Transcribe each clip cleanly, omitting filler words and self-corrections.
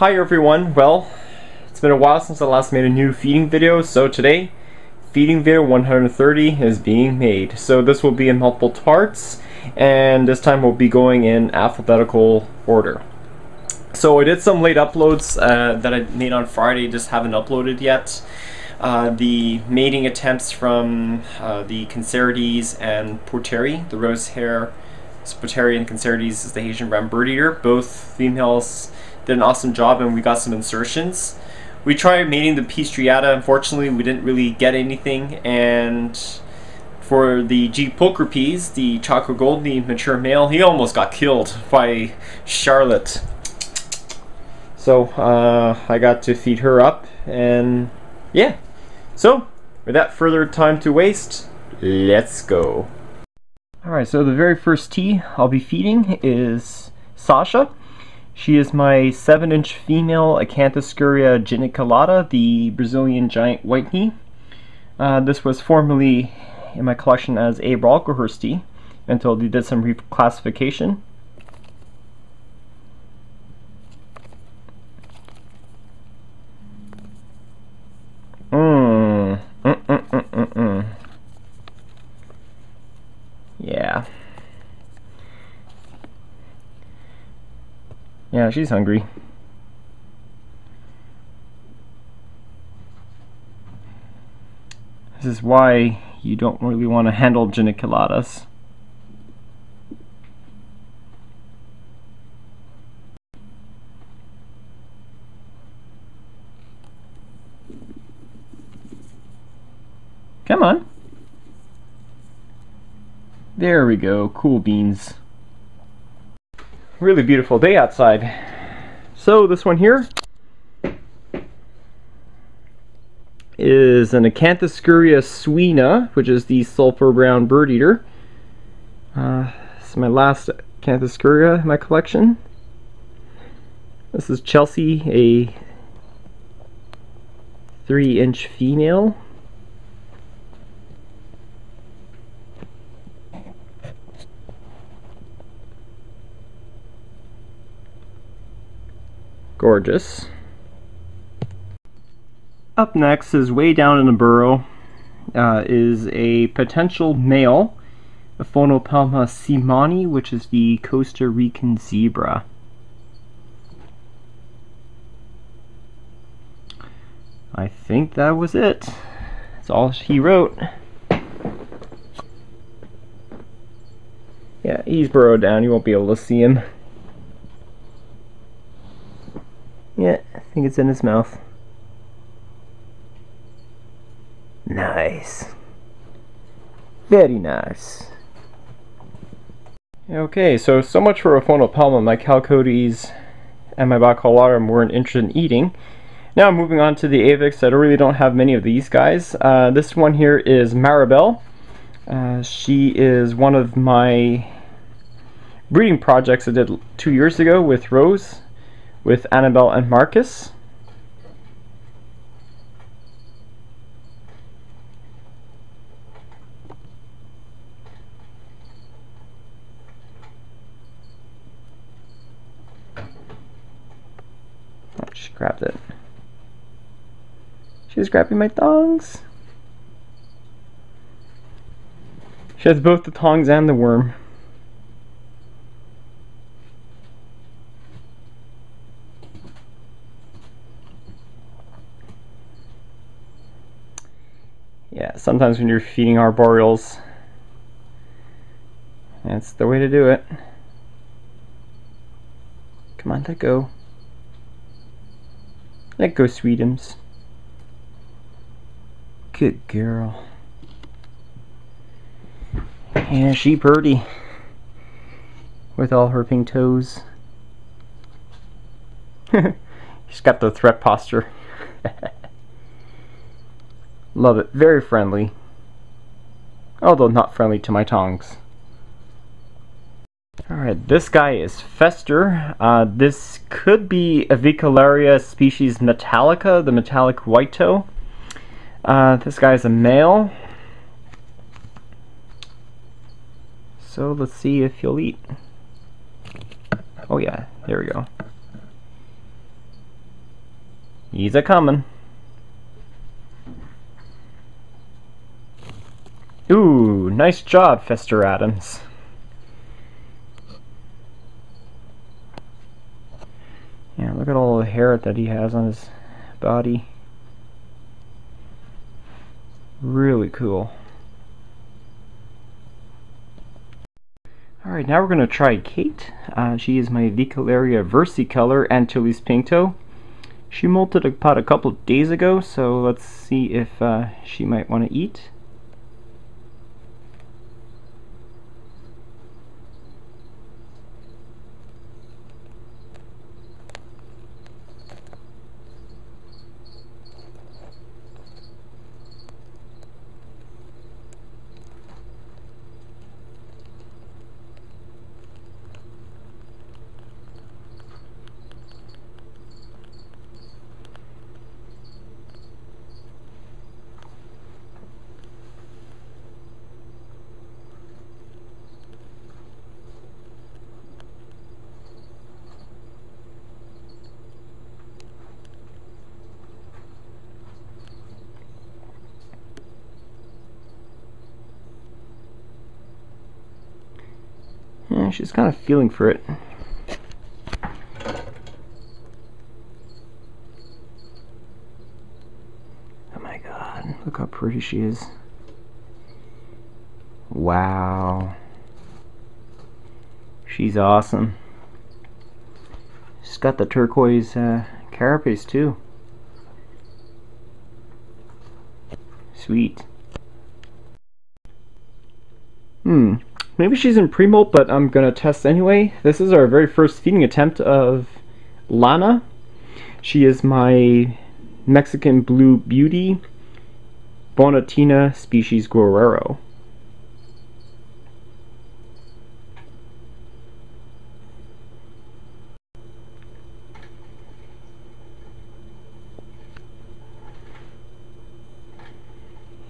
Hi everyone, well, it's been a while since I last made a new feeding video, so today, feeding video 130 is being made. So this will be in multiple parts, and this time we'll be going in alphabetical order. So I did some late uploads that I made on Friday, just haven't uploaded yet. The mating attempts from the Cancerides and Porteri, the rose hair Porteri and Cancerides is the Asian brown bird eater. Both females did an awesome job and we got some insertions. We tried mating the Peace Striata. Unfortunately, we didn't really get anything. And for the G. pulchripes, the chocolate gold, the mature male, he almost got killed by Charlotte. So I got to feed her up, and yeah. So without further time to waste, let's go. Alright, so the very first tea I'll be feeding is Sasha. She is my 7-inch female Acanthoscurria geniculata, the Brazilian giant white knee. This was formerly in my collection as a Brocklehurst tea until they did some reclassification. Yeah, she's hungry. This is why you don't really want to handle geniculatas. Come on. There we go, cool beans. Really beautiful day outside. So this one here is an Acanthoscurria suina, which is the sulfur brown bird eater. This is my last Acanthoscurria in my collection. This is Chelsea, a 3-inch female. Gorgeous. Up next is way down in the burrow is a potential male, Aphonopelma seemanni, which is the Costa Rican zebra. I think that was it. That's all he wrote. Yeah, he's burrowed down. You won't be able to see him. Yeah, I think it's in his mouth. Nice. Very nice. Okay, so much for Aphonopelma. My Chalcodes and my Bacalarum weren't interested in eating. Now I'm moving on to the Avix. I really don't have many of these guys. This one here is Maribel. She is one of my breeding projects I did 2 years ago with Rose, with Annabelle and Marcus. Oh, she grabbed it. She was grabbing my tongs. She has both the tongs and the worm. Yeah, sometimes when you're feeding arboreals, that's the way to do it. Come on, let go. Let go, sweetums. Good girl. Yeah, she purty. With all her pink toes. She's got the threat posture. Love it. Very friendly. Although not friendly to my tongs. Alright, this guy is Fester. This could be Avicularia species metallica, the metallic white toe. This guy is a male. So let's see if he'll eat. Oh yeah, there we go. He's a-comin'. Ooh, nice job, Fester Adams. Yeah, look at all the hair that he has on his body. Really cool. Alright, now we're going to try Kate. She is my Avicularia versicolor Antilles Pinktoe. She molted about a couple days ago, so let's see if she might want to eat. Yeah, she's kind of feeling for it. Oh my god, look how pretty she is. Wow. She's awesome. She's got the turquoise carapace too. Sweet. Maybe she's in pre-molt, but I'm gonna test anyway. This is our very first feeding attempt of Lana. She is my Mexican Blue Beauty, Bonnetina species Guerrero.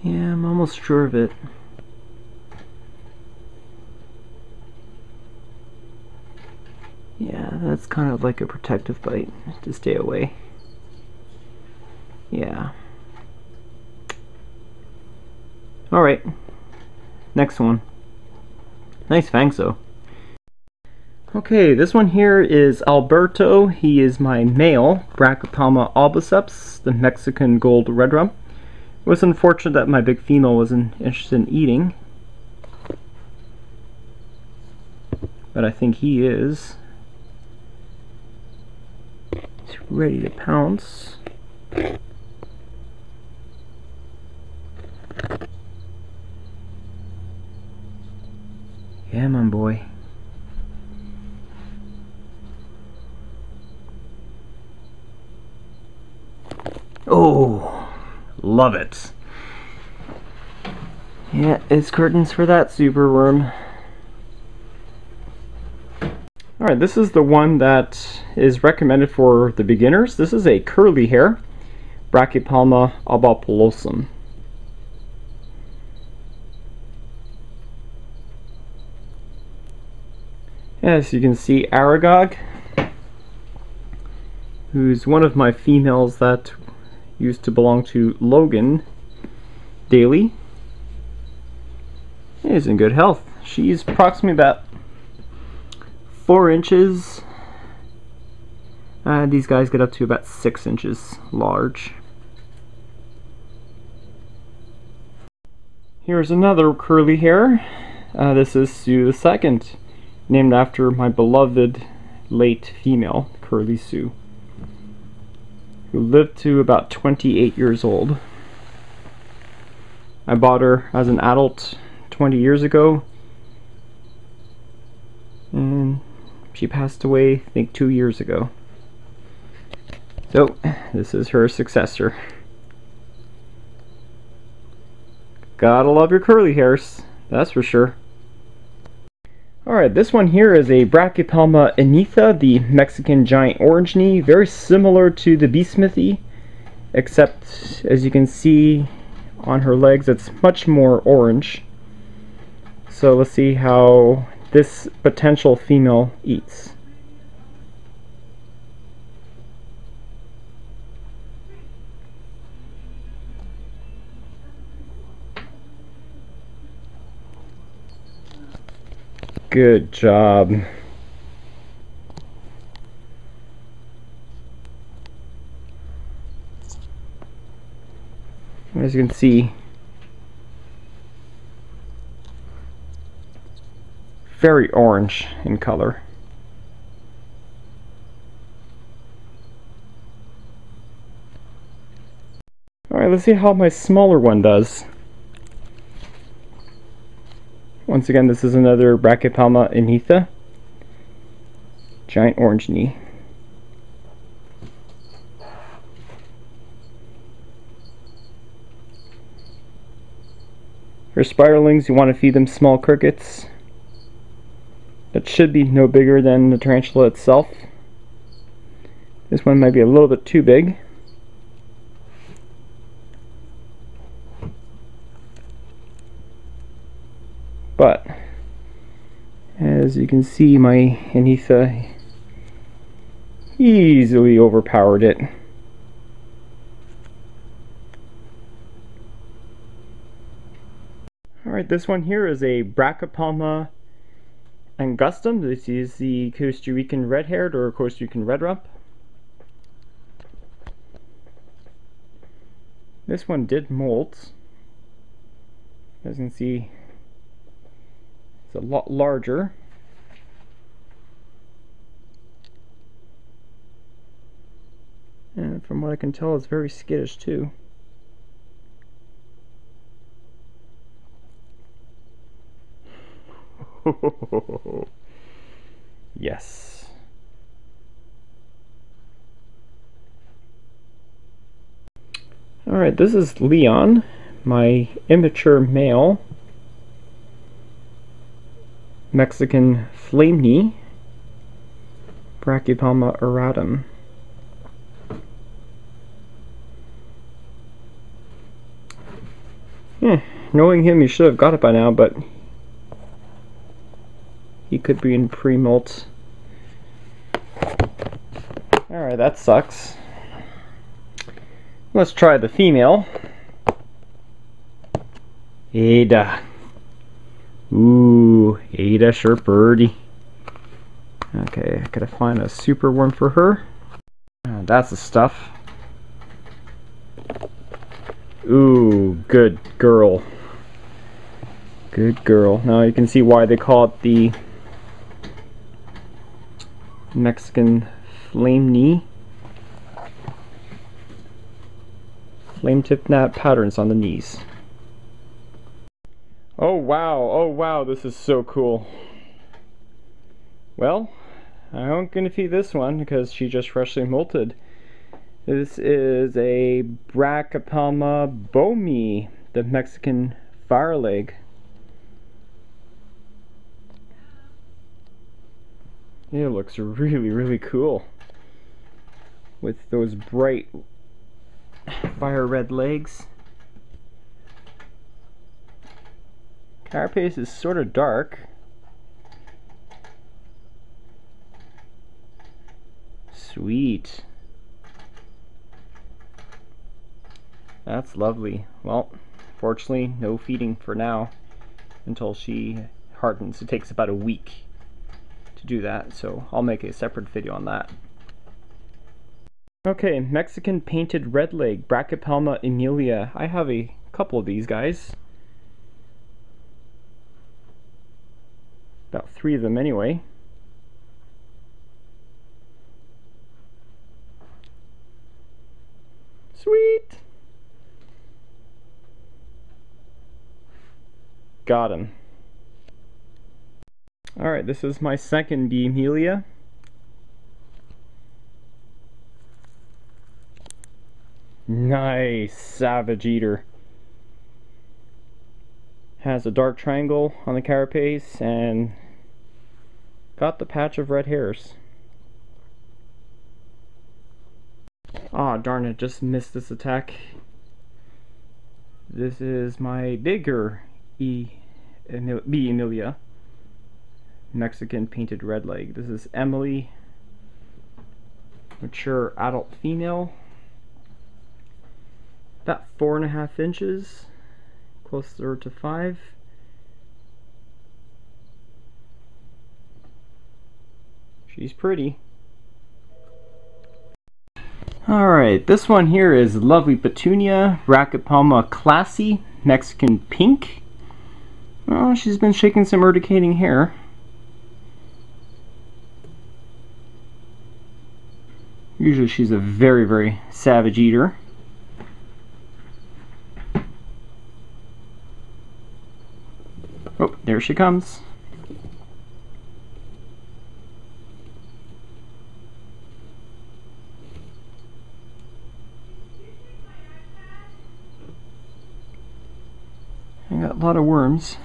Yeah, I'm almost sure of it. Yeah, that's kind of like a protective bite to stay away. Yeah. Alright. Next one. Nice fangs though. Okay, this one here is Alberto. He is my male Brachypelma albiceps, the Mexican gold red rump. It was unfortunate that my big female wasn't interested in eating, but I think he is. He's ready to pounce. Yeah, my boy. Oh, love it. Yeah, it's curtains for that super worm. Alright, this is the one that is recommended for the beginners. This is a curly hair, Brachypelma albopilosum. As you can see, Aragog, who's one of my females that used to belong to Logan Daly, is in good health. She's approximately about 4 inches. These guys get up to about 6 inches large. Here's another curly hair. This is Sue the Second, named after my beloved late female, Curly Sue, who lived to about 28 years old. I bought her as an adult 20 years ago, and she passed away, I think, 2 years ago. So, this is her successor. Gotta love your curly hairs, that's for sure. Alright, this one here is a Brachypelma annitha, the Mexican giant orange knee, very similar to the smithi, except as you can see on her legs it's much more orange. So let's see how this potential female eats. Good job. As you can see, very orange in color. Alright, let's see how my smaller one does. Once again, this is another Brachypelma annitha. Giant orange knee. For spiralings, you want to feed them small crickets. That should be no bigger than the tarantula itself. This one might be a little bit too big. But as you can see, my annitha easily overpowered it. Alright, this one here is a Brachypelma angustum. This is the Costa Rican red-haired or Costa Rican red rump. This one did molt. As you can see, it's a lot larger. And from what I can tell, it's very skittish too. Yes. Alright, this is Leon, my immature male Mexican flame knee, Brachypelma auratum. Knowing him, you should have got it by now, but he could be in pre-molt. Alright, that sucks. Let's try the female. Ada. Ooh, Ada, sure birdie. Okay, I gotta find a super one for her. That's the stuff. Ooh, good girl. Good girl. Now you can see why they call it the Mexican flame knee. Flame tip knot patterns on the knees. Oh wow, this is so cool. Well, I'm gonna feed this one because she just freshly molted. This is a Brachypelma bomi, the Mexican fire leg. It looks really cool with those bright fire red legs. Carapace is sort of dark. Sweet. That's lovely. Well, fortunately, no feeding for now until she hardens. It takes about a week to do that, so I'll make a separate video on that. Okay, Mexican painted red leg, Brachypelma emilia. I have a couple of these guys. About 3 of them anyway. Sweet! Got him. Alright, this is my second B. emilia. Nice, savage eater. Has a dark triangle on the carapace and got the patch of red hairs. Ah, darn it, just missed this attack. This is my bigger B. emilia. Mexican painted red leg. This is Emily, mature adult female. About 4.5 inches, closer to 5. She's pretty. Alright, this one here is lovely Petunia, Brachypelma classy, Mexican pink. Oh, she's been shaking some urticating hair. Usually she's a very, very savage eater. Oh, there she comes. I got a lot of worms.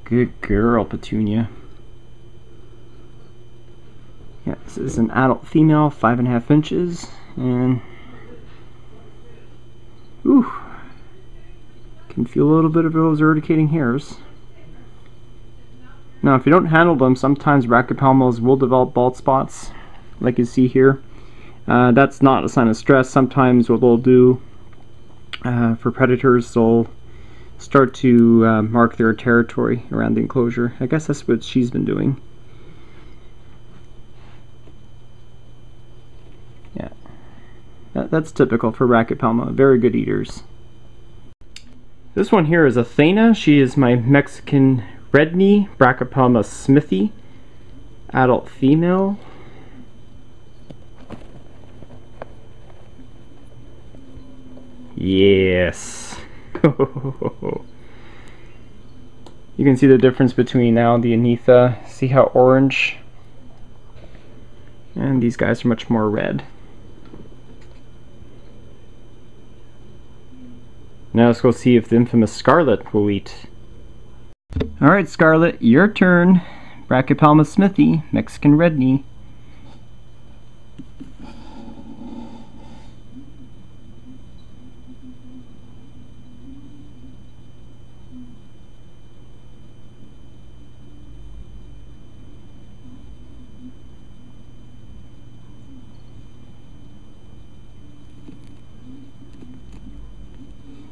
Good girl, Petunia. Yeah, this is an adult female, 5.5 inches, and ooh, can feel a little bit of those urticating hairs. Now, if you don't handle them, sometimes Brachypelmas will develop bald spots, like you see here. That's not a sign of stress. Sometimes what they'll do for predators, they'll start to mark their territory around the enclosure. I guess that's what she's been doing. Yeah, that's typical for Brachypelma. Very good eaters. This one here is Athena. She is my Mexican red knee Brachypelma smithi, adult female. Yes. You can see the difference between now and the annitha. See how orange? And these guys are much more red. Now let's go see if the infamous Scarlet will eat. Alright, Scarlet, your turn. Brachypelma smithi, Mexican red knee.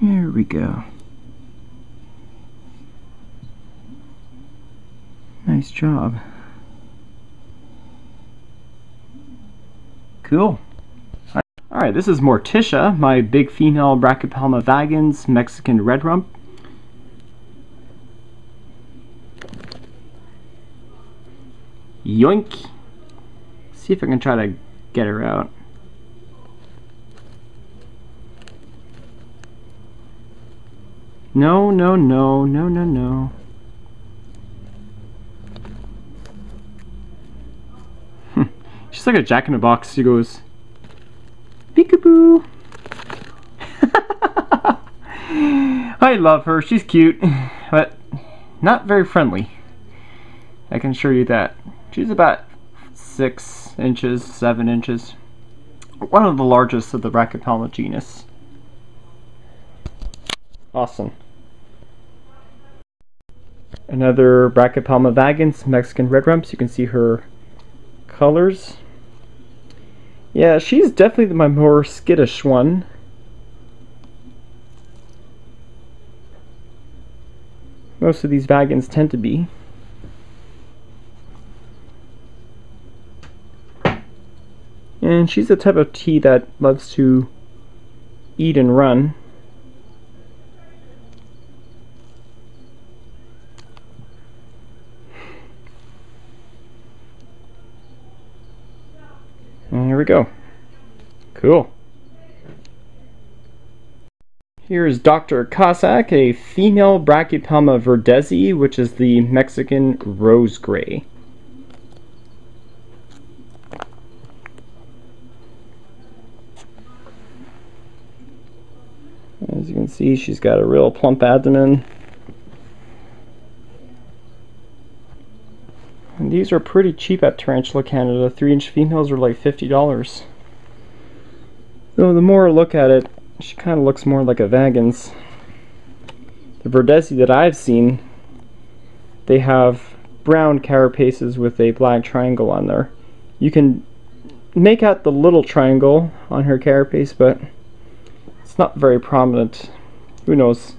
There we go. Nice job. Cool. Alright, this is Morticia, my big female Brachypelma vagans, Mexican red rump. Yoink! See if I can try to get her out. No, no, no, no, no, no. She's like a jack-in-the-box. She goes, peekaboo. I love her. She's cute, but not very friendly. I can assure you that. She's about 6 inches, 7 inches. One of the largest of the Brachypelma genus. Awesome. Another Brachypelma vagans, Mexican red rumps. You can see her colors. Yeah, she's definitely my more skittish one. Most of these vagans tend to be. And she's the type of tea that loves to eat and run. And here we go. Cool. Here's Dr. Cossack, a female Brachypelma verdezi, which is the Mexican rose gray. As you can see, she's got a real plump abdomen. And these are pretty cheap at Tarantula Canada. 3-inch females are like $50. Though the more I look at it, she kind of looks more like a vagans. The verdezi that I've seen, they have brown carapaces with a black triangle on there. You can make out the little triangle on her carapace, but it's not very prominent. Who knows?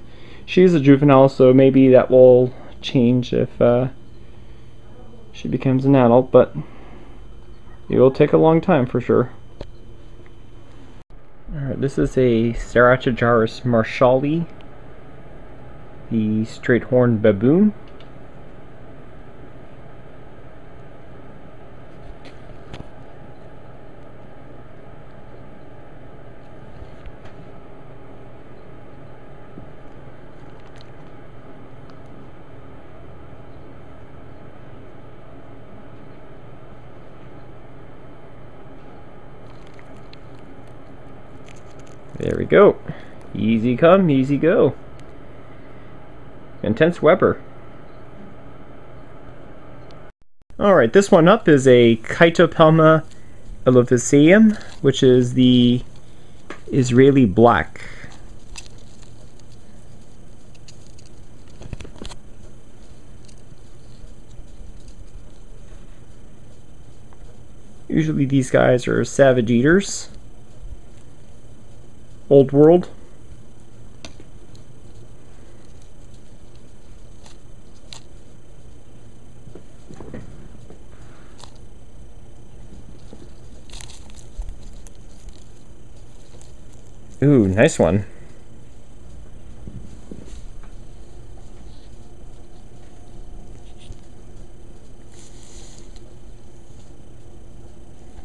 She's a juvenile, so maybe that will change if she becomes an adult, but it will take a long time for sure. Alright, this is a Ceratojaurus marshalli, the straight-horned baboon. There we go. Easy come, easy go. Intense Weber. Alright, this one up is a Brachypelma aloviceum, which is the Isreali Black. Usually these guys are savage eaters. Old world. Ooh, nice one.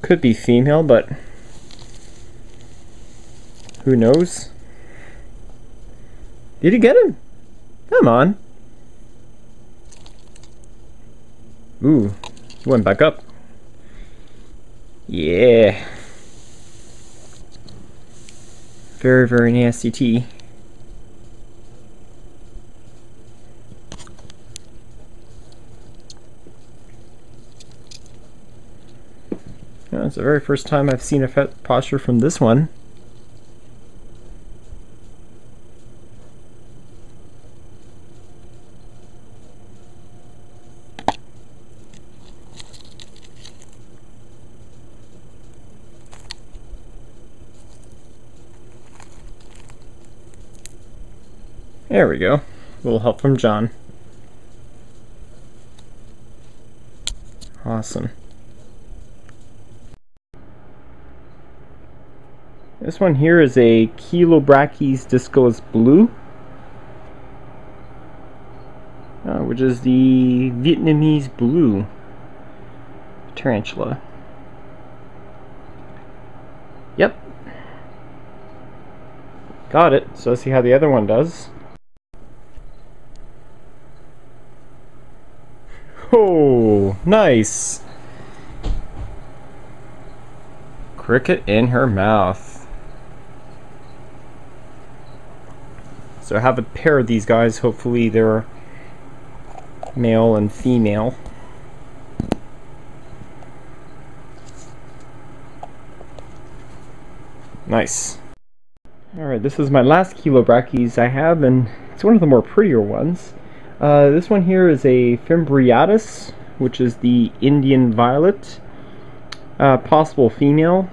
Could be female, but who knows? Did you get him? Come on. Ooh, he went back up. Yeah. Very, very nasty tea. It's the very first time I've seen a fet posture from this one. There we go. A little help from John. Awesome. This one here is a Chilobrachys discolis blue, which is the Vietnamese Blue tarantula. Yep. Got it. So let's see how the other one does. Oh, nice! Cricket in her mouth. So I have a pair of these guys. Hopefully they're male and female. Nice. Alright, this is my last Chilobrachys I have, and it's one of the more prettier ones. This one here is a Fimbriatus, which is the Indian violet. Possible female.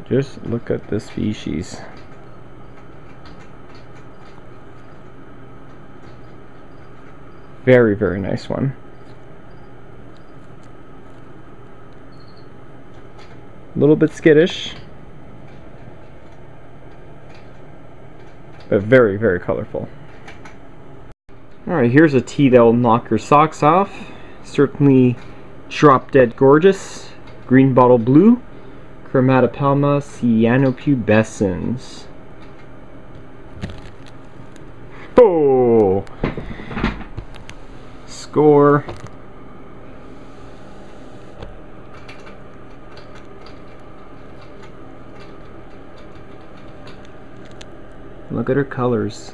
Just look at this species. Very, very nice one. A little bit skittish, but very, very colorful. Alright, here's a tea that will knock your socks off. Certainly drop dead gorgeous. Green bottle blue. Chromatopelma cyanopubescens. Oh! Score. Look at her colors.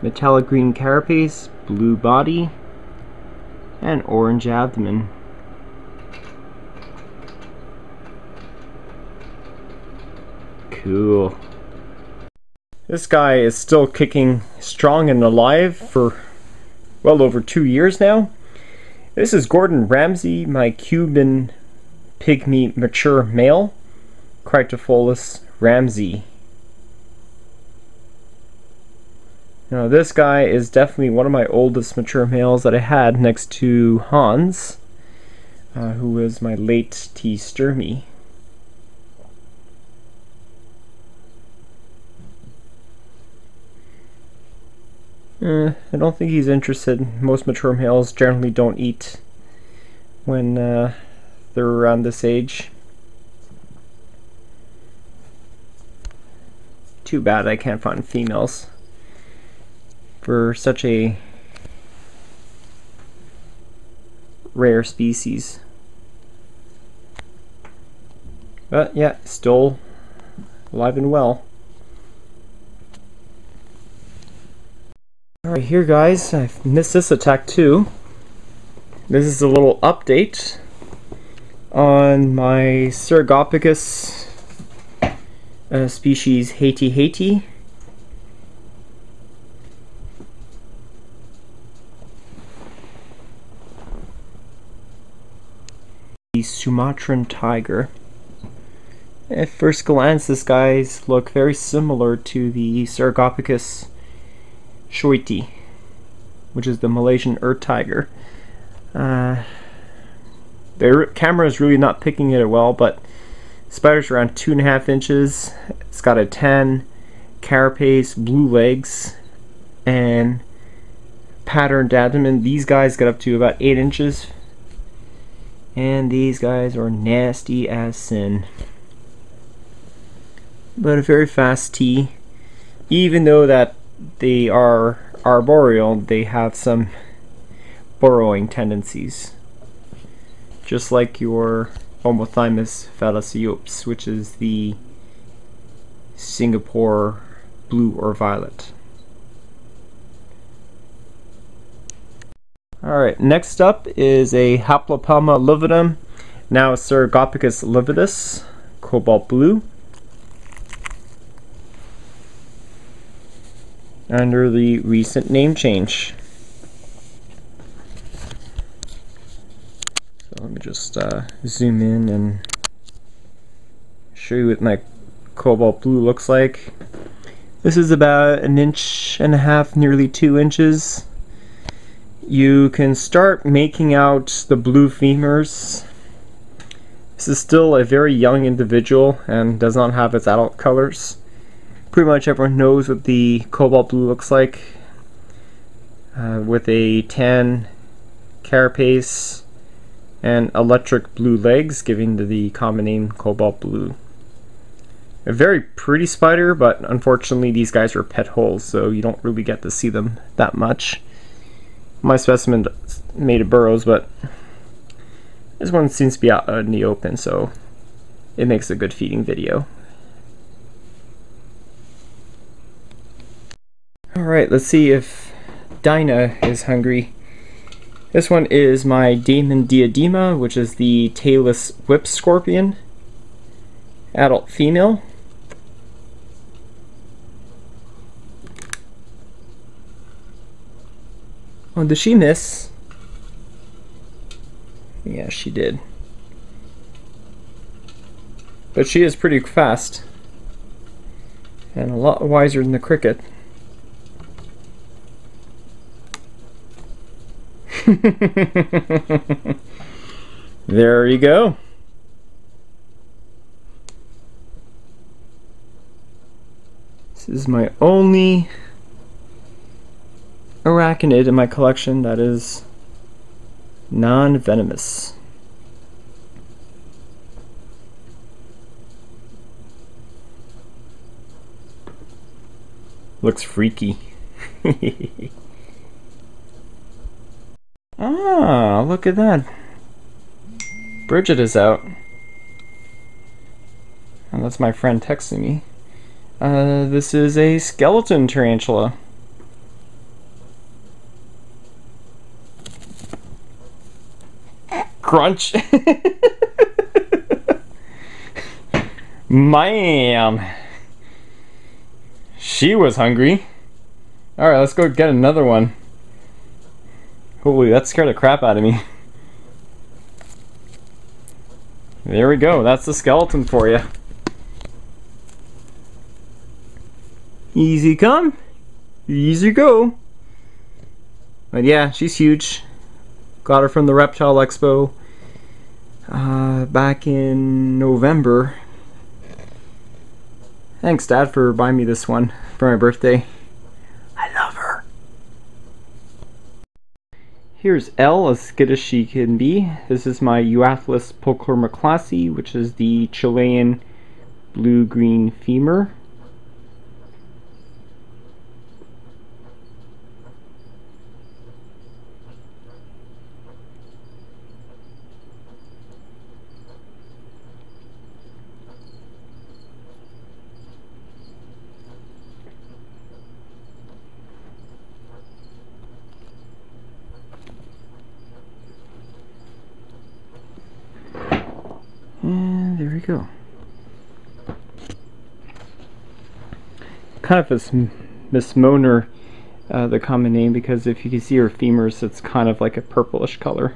Metallic green carapace, blue body, and orange abdomen. Cool. This guy is still kicking strong and alive for well over 2 years now. This is Gordon Ramsay, my Cuban Pygmy mature male, Cryptophilus Ramsay. Now this guy is definitely one of my oldest mature males that I had, next to Hans, who was my late T. Sturmey. I don't think he's interested. Most mature males generally don't eat when they're around this age. Too bad I can't find females for such a rare species. But yeah, still alive and well. Alright, here guys, I've missed this attack too. This is a little update on my Cercopithecus species Haiti Haiti. The Sumatran tiger. At first glance, this guys look very similar to the Cercopithecus Shoiti, which is the Malaysian earth tiger. The camera is really not picking it well, but spider's around 2.5 inches. It's got a tan carapace, blue legs, and patterned abdomen. These guys get up to about 8 inches, and these guys are nasty as sin. But a very fast T. Even though that they are arboreal, they have some burrowing tendencies, just like your Homothymus phallasiops, which is the Singapore blue or violet. Alright, next up is a Haplopelma lividum, now Cercopithecus lividus, Cobalt Blue, under the recent name change. So let me just zoom in and show you what my Cobalt Blue looks like. This is about 1.5 inches, nearly 2 inches. You can start making out the blue femurs. This is still a very young individual and does not have its adult colors. Pretty much everyone knows what the Cobalt Blue looks like, with a tan carapace and electric blue legs, giving the common name Cobalt Blue. A very pretty spider, but unfortunately these guys are pet holes, so you don't really get to see them that much. My specimen made of burrows, but this one seems to be out in the open, so it makes a good feeding video. Alright, let's see if Dinah is hungry. This one is my Damon diadema, which is the tailless whip scorpion, adult female. Oh, did she miss? Yeah, she did. But she is pretty fast, and a lot wiser than the cricket. There you go. This is my only arachnid in my collection that is non-venomous. Looks freaky. Ah, look at that. Bridget is out. And that's my friend texting me. This is a skeleton tarantula. Crunch. Man. She was hungry. Alright, let's go get another one. Holy, that scared the crap out of me. There we go, that's the skeleton for you. Easy come, easy go. But yeah, she's huge. Got her from the Reptile Expo back in November. Thanks, Dad, for buying me this one for my birthday. I love her. Here's Elle, as skittish she can be. This is my Euathlus polychromaclassi, which is the Chilean blue-green femur. And there we go. Kind of a misnomer, the common name, because if you can see her femurs, it's kind of like a purplish color.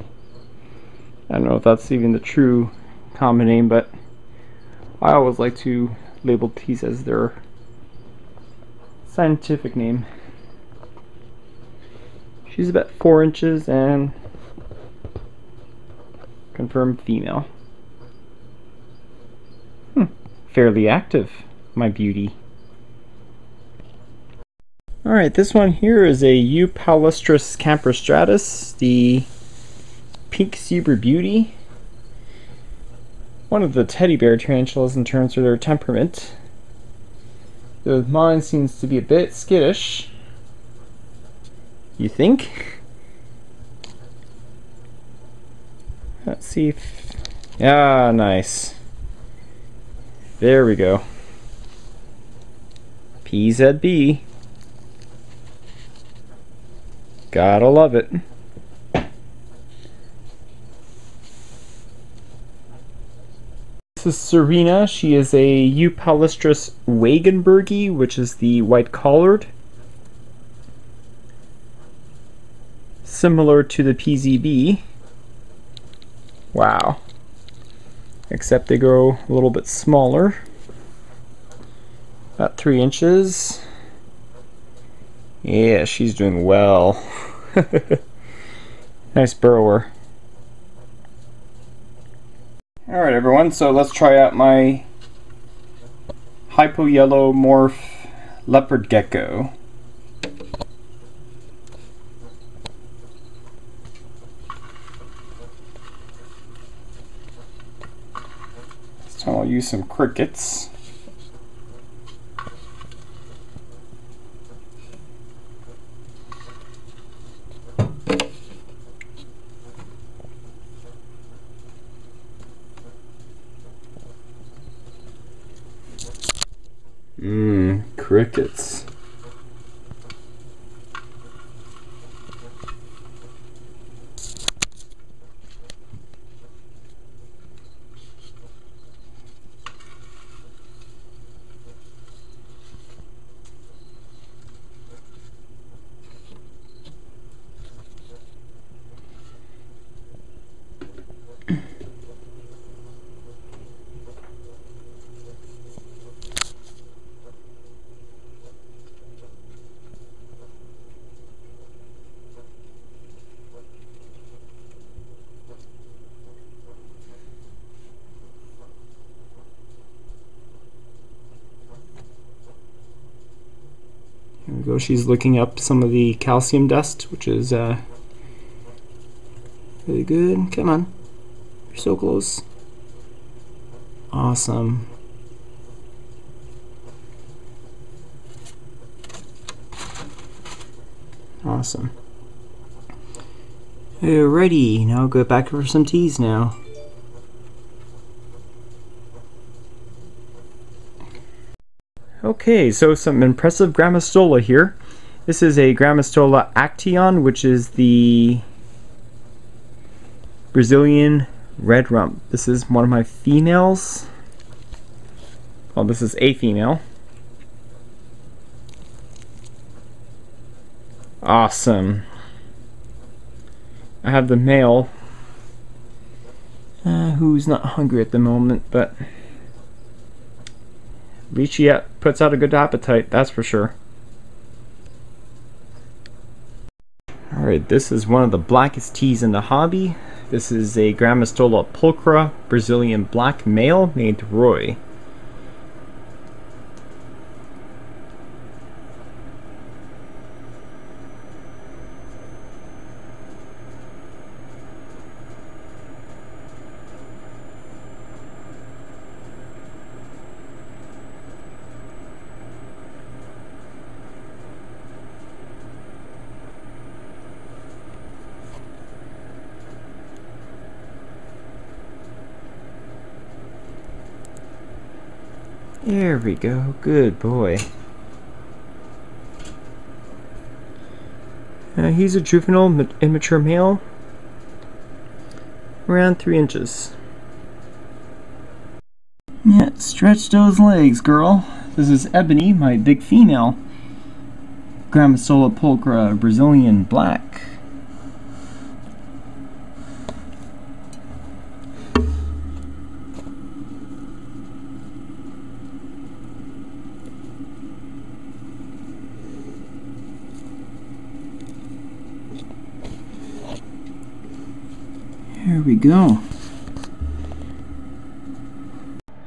I don't know if that's even the true common name, but I always like to label these as their scientific name. She's about 4 inches and confirmed female. Fairly active, my beauty. Alright, this one here is a Eupalustris camprostratus, the pink zebra beauty. One of the teddy bear tarantulas in terms of their temperament. Though mine seems to be a bit skittish. You think? Let's see if... Ah, nice. There we go. PZB. Gotta love it. This is Serena. She is a Eupalustris wagenbergi, which is the white collared. Similar to the PZB. Wow. Except they grow a little bit smaller. About 3 inches. Yeah, she's doing well. Nice burrower. Alright everyone, so let's try out my hypo yellow morph leopard gecko. So I'll use some crickets. Crickets. There we go, she's looking up some of the calcium dust, which is really good. Come on, you're so close. Awesome. Awesome. Alrighty, now go back for some teas now. Okay, so some impressive Grammostola here. This is a Grammostola actaeon, which is the Brazilian Red Rump. This is one of my females. Well, this is a female. Awesome. I have the male, who's not hungry at the moment, but at least she puts out a good appetite, that's for sure. Alright, this is one of the blackest teas in the hobby. This is a Grammostola pulchra Brazilian black male named Roy. There we go, good boy. He's a juvenile, immature male, around 3 inches. Yeah, stretch those legs, girl. This is Ebony, my big female. Grammostola pulchra Brazilian black. There we go.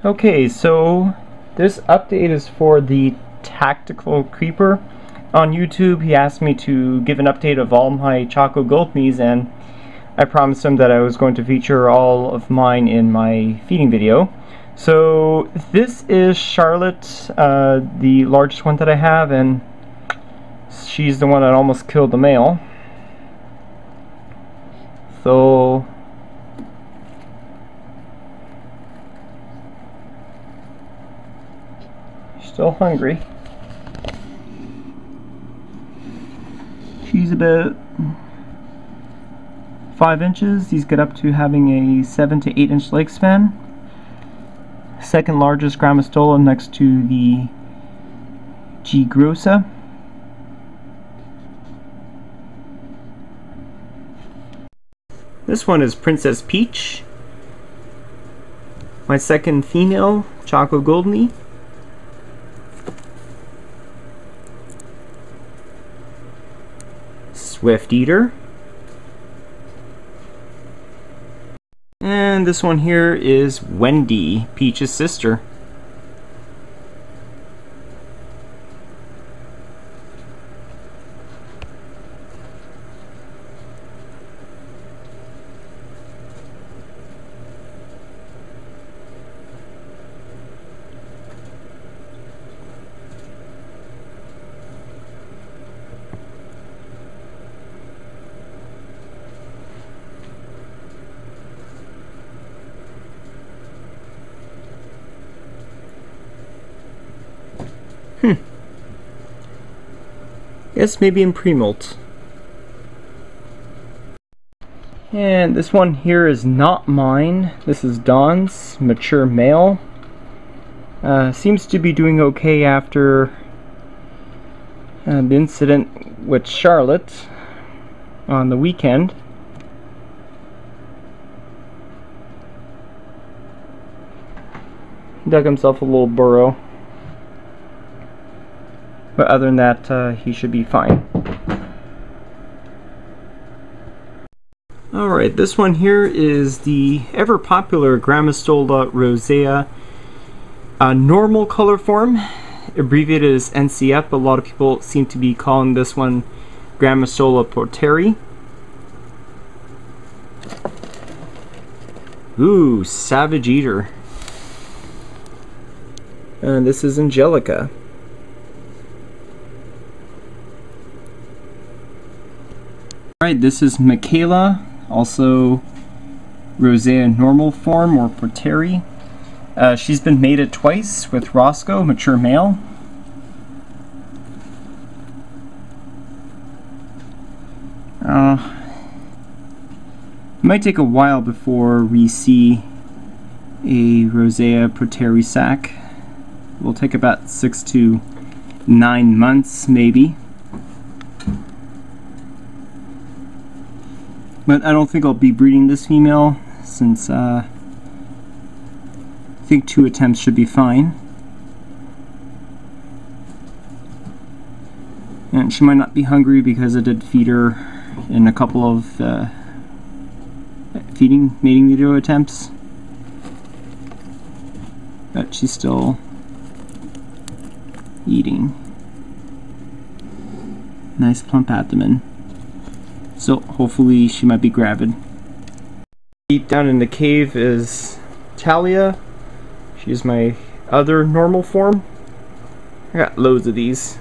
Okay, so this update is for the Tactical Creeper. On YouTube, he asked me to give an update of all my Choco Gulpies, and I promised him that I was going to feature all of mine in my feeding video. So this is Charlotte, the largest one that I have, and she's the one that almost killed the male. So still hungry. She's about 5 inches. These get up to having a 7 to 8 inch leg span. Second largest Grammostola next to the G. grossa. This one is Princess Peach. My second female Choco Goldenie. Swift Eater. And this one here is Wendy, Peach's sister. Yes, maybe in pre-molt. And this one here is not mine. This is Dawn's, mature male. Seems to be doing okay after the incident with Charlotte on the weekend. Dug himself a little burrow. But other than that, he should be fine. Alright, this one here is the ever popular Grammostola rosea normal color form, abbreviated as NCF, but a lot of people seem to be calling this one Grammostola porteri. Ooh, Savage Eater. And this is Angelica. Alright, this is Michaela, also rosea normal form or porteri. She's been mated twice with Roscoe, mature male. It might take a while before we see a rosea porteri sac. It will take about 6 to 9 months, maybe. But I don't think I'll be breeding this female, since I think 2 attempts should be fine. And she might not be hungry because I did feed her in a couple of mating video attempts. But she's still eating. Nice plump abdomen. So hopefully she might be gravid. Deep down in the cave is Talia. She's my other normal form. I got loads of these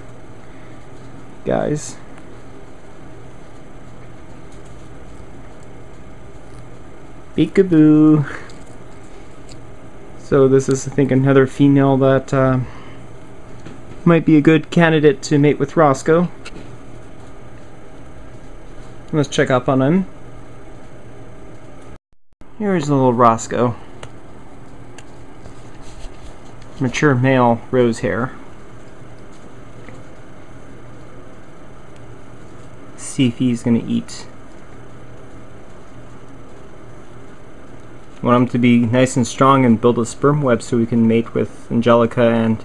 guys. Peekaboo. So this is, I think, another female that might be a good candidate to mate with Roscoe. Let's check up on him. Here's a little Roscoe. Mature male rose hair. See if he's gonna eat. Want him to be nice and strong and build a sperm web so we can mate with Angelica and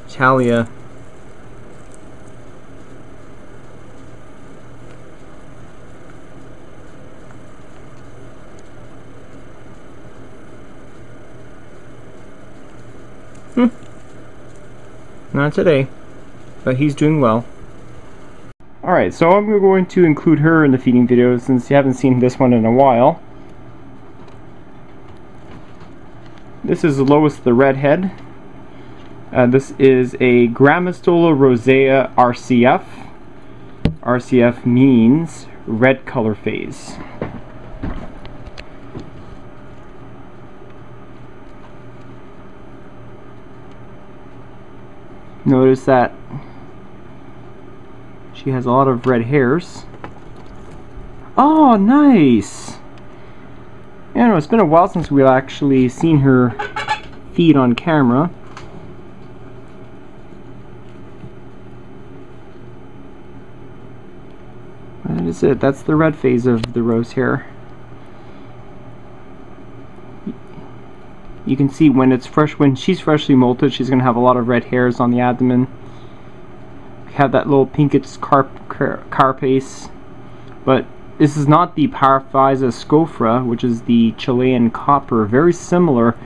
Talia. Not today, but he's doing well. Alright, so I'm going to include her in the feeding video since you haven't seen this one in a while. This is Lois the Redhead. This is a Grammostola rosea RCF. RCF means red color phase. Notice that she has a lot of red hairs. Oh, nice! Yeah, no, it's been a while since we've actually seen her feed on camera. That is it. That's the red phase of the rose hair. You can see when it's fresh, when she's freshly molted, she's going to have a lot of red hairs on the abdomen. We have that little pinkish carapace, but this is not the Paraphysa scophrya, which is the Chilean copper, very similar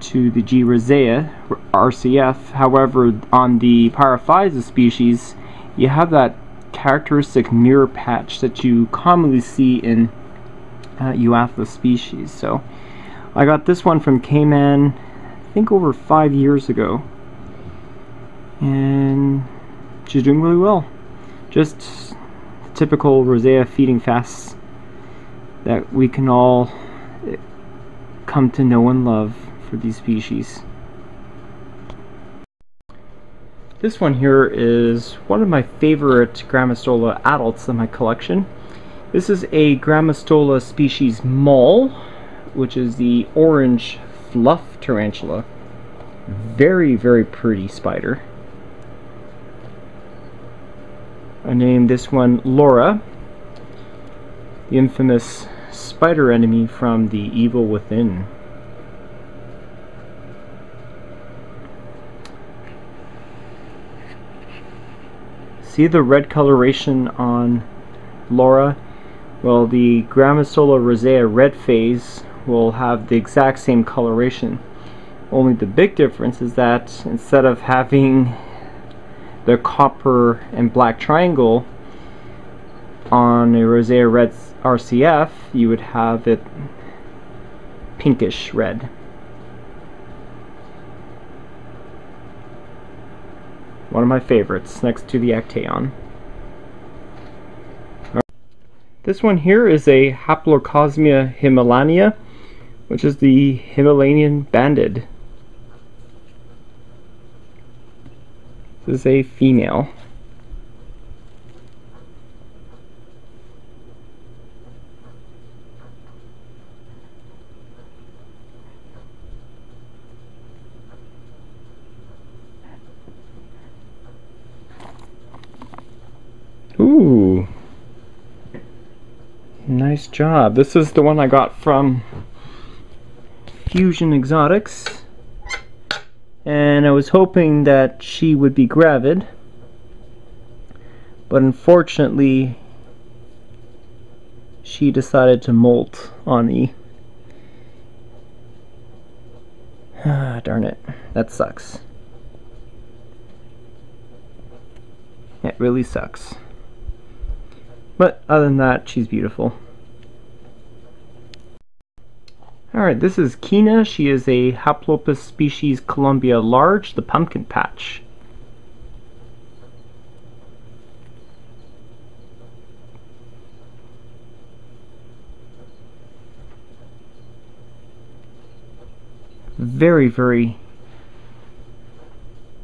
to the G. rosea RCF. However, on the Paraphysa species, you have that characteristic mirror patch that you commonly see in Euathlus species. So I got this one from Cayman, I think over 5 years ago, and she's doing really well. Just typical rosea feeding fasts that we can all come to know and love for these species. This one here is one of my favorite Grammostola adults in my collection. This is a Grammostola species mall, which is the orange fluff tarantula. Very, very pretty spider. I named this one Laura, the infamous spider enemy from The Evil Within. See the red coloration on Laura? Well, the Grammostola rosea red phase will have the exact same coloration. Only the big difference is that instead of having the copper and black triangle on a rosea red RCF, you would have it pinkish red. One of my favorites, next to the Actaeon. This one here is a Haplocosmia himalania, which is the Himalayan Banded. This is a female. Ooh. Nice job. This is the one I got from Fusion Exotics, and I was hoping that she would be gravid, but unfortunately she decided to molt on me. Ah, darn it. That sucks. It really sucks. But other than that, she's beautiful. Alright, this is Kina. She is a Haplopus species Columbia large, the pumpkin patch. Very, very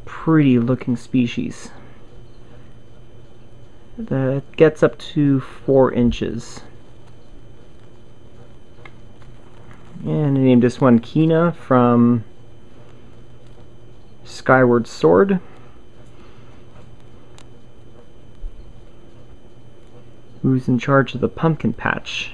pretty looking species. That gets up to 4 inches. And I named this one Kina from Skyward Sword. Who's in charge of the pumpkin patch.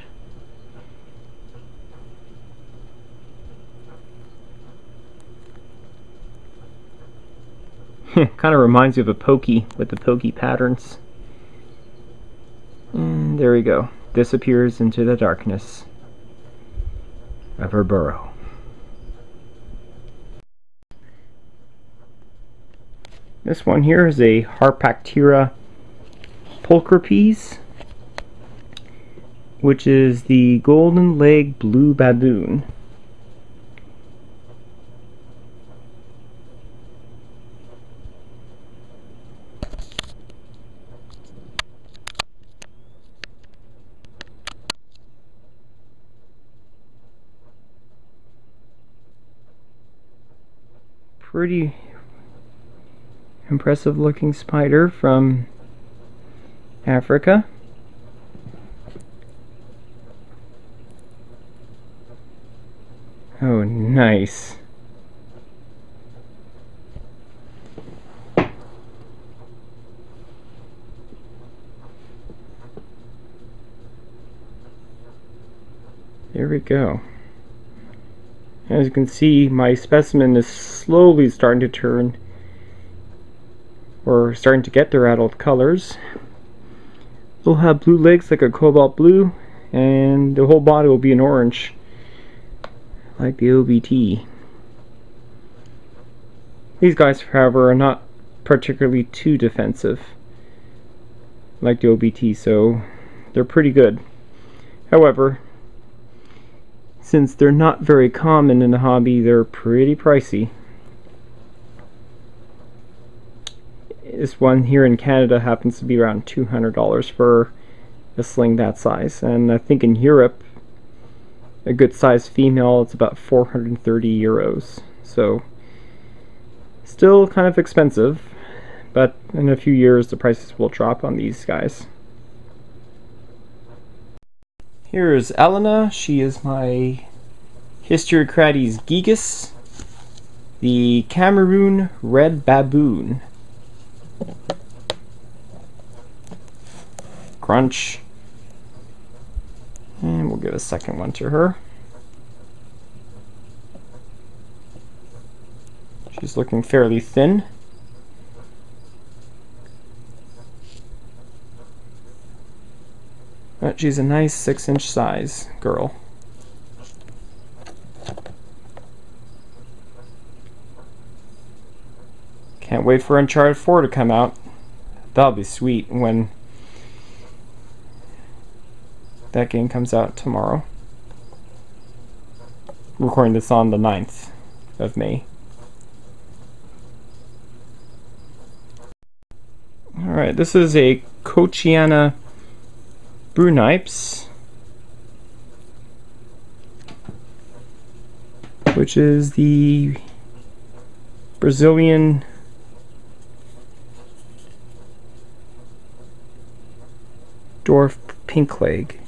Kind of reminds me of a pokey with the pokey patterns. And there we go. Disappears into the darkness of her burrow. This one here is a Harpactira pulchripes, which is the golden leg blue baboon. Pretty impressive looking spider from Africa. Oh, nice. There we go. As you can see, my specimen is slowly starting to turn, or starting to get their adult colors. They'll have blue legs like a cobalt blue, and the whole body will be an orange, like the OBT. These guys, however, are not particularly too defensive, like the OBT, so they're pretty good. However, since they're not very common in the hobby, they're pretty pricey. This one here in Canada happens to be around $200 for a sling that size, and I think in Europe a good size female it's about 430 euros. So still kind of expensive, but in a few years the prices will drop on these guys. Here is Elena. She is my Hysterocrates gigas, the Cameroon Red Baboon. Crunch. And we'll give a second one to her. She's looking fairly thin. But she's a nice 6-inch size girl. Can't wait for Uncharted 4 to come out. That'll be sweet when that game comes out tomorrow. I'm recording this on the 9th of May. Alright, this is a Cochiana Brunipes, which is the Brazilian dwarf pink leg.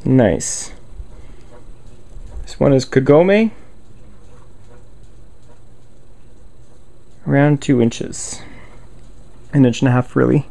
Nice. This one is Kagome, around 2 inches, 1.5 inches really.